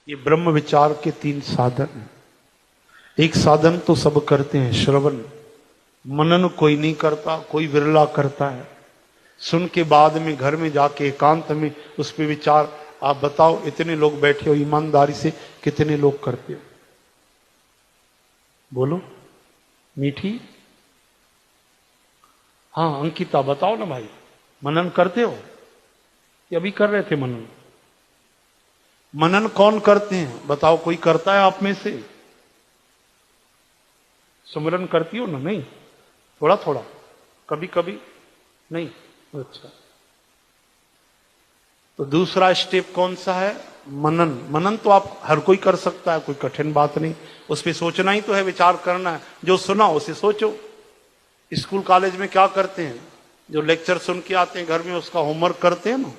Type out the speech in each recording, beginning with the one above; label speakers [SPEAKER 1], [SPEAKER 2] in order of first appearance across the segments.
[SPEAKER 1] ये ब्रह्म विचार के 3 साधन हैं। एक साधन तो सब करते हैं, श्रवण। मनन कोई नहीं करता, कोई विरला करता है। सुन के बाद में घर में जाके एकांत में उस पर विचार। आप बताओ, इतने लोग बैठे हो, ईमानदारी से कितने लोग करते हो? बोलो मीठी। हाँ अंकिता, बताओ ना भाई, मनन करते हो कि अभी कर रहे थे मनन? मनन कौन करते हैं बताओ? कोई करता है आप में से? सुमिरन करती हो ना? नहीं, थोड़ा थोड़ा, कभी कभी नहीं। अच्छा, तो दूसरा स्टेप कौन सा है? मनन। मनन तो आप हर कोई कर सकता है, कोई कठिन बात नहीं। उस पर सोचना ही तो है, विचार करना है। जो सुना उसे सोचो। स्कूल कॉलेज में क्या करते हैं? जो लेक्चर सुन के आते हैं घर में, उसका होमवर्क करते हैं ना,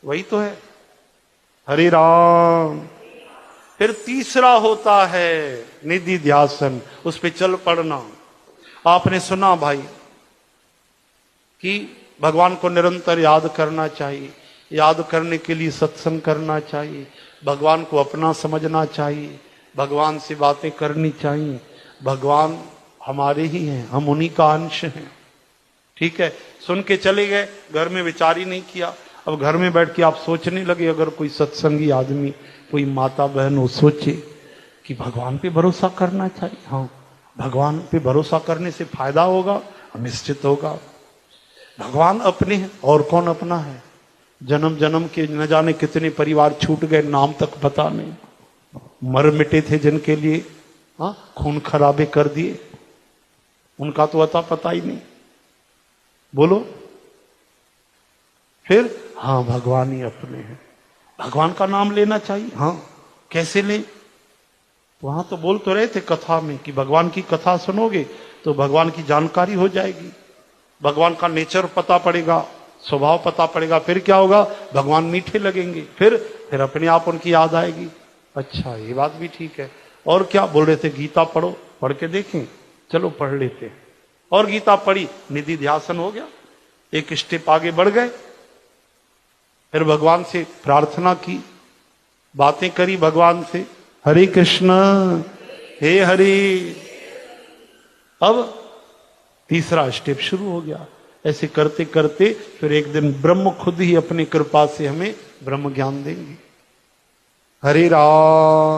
[SPEAKER 1] वही तो है। हरे राम। फिर तीसरा होता है निधि ध्यासन, उस पे चल पड़ना। आपने सुना भाई कि भगवान को निरंतर याद करना चाहिए। याद करने के लिए सत्संग करना चाहिए, भगवान को अपना समझना चाहिए, भगवान से बातें करनी चाहिए। भगवान हमारे ही हैं, हम उन्हीं का अंश हैं। ठीक है, सुन के चले गए, घर में विचार ही नहीं किया। अब घर में बैठ के आप सोचने लगे। अगर कोई सत्संगी आदमी, कोई माता बहन हो, सोचे कि भगवान पे भरोसा करना चाहिए। हाँ, भगवान पे भरोसा करने से फायदा होगा, निश्चित होगा। भगवान अपने हैं, और कौन अपना है? जन्म जन्म के न जाने कितने परिवार छूट गए, नाम तक पता नहीं। मर मिटे थे जिनके लिए, हाँ, खून खराबे कर दिए, उनका तो अता पता ही नहीं। बोलो फिर। हाँ, भगवान ही अपने हैं, भगवान का नाम लेना चाहिए। हाँ, कैसे ले? वहां तो बोल तो रहे थे कथा में कि भगवान की कथा सुनोगे तो भगवान की जानकारी हो जाएगी, भगवान का नेचर पता पड़ेगा, स्वभाव पता पड़ेगा। फिर क्या होगा? भगवान मीठे लगेंगे। फिर अपने आप उनकी याद आएगी। अच्छा, ये बात भी ठीक है। और क्या बोल रहे थे? गीता पढ़ो, पढ़ के देखें। चलो पढ़ लेते हैं। और गीता पढ़ी, निधि ध्यासन हो गया, एक स्टेप आगे बढ़ गए। फिर भगवान से प्रार्थना की, बातें करी भगवान से। हरे कृष्ण, हे हरि। अब तीसरा स्टेप शुरू हो गया। ऐसे करते करते फिर एक दिन ब्रह्म खुद ही अपनी कृपा से हमें ब्रह्म ज्ञान देंगे। हरे राम।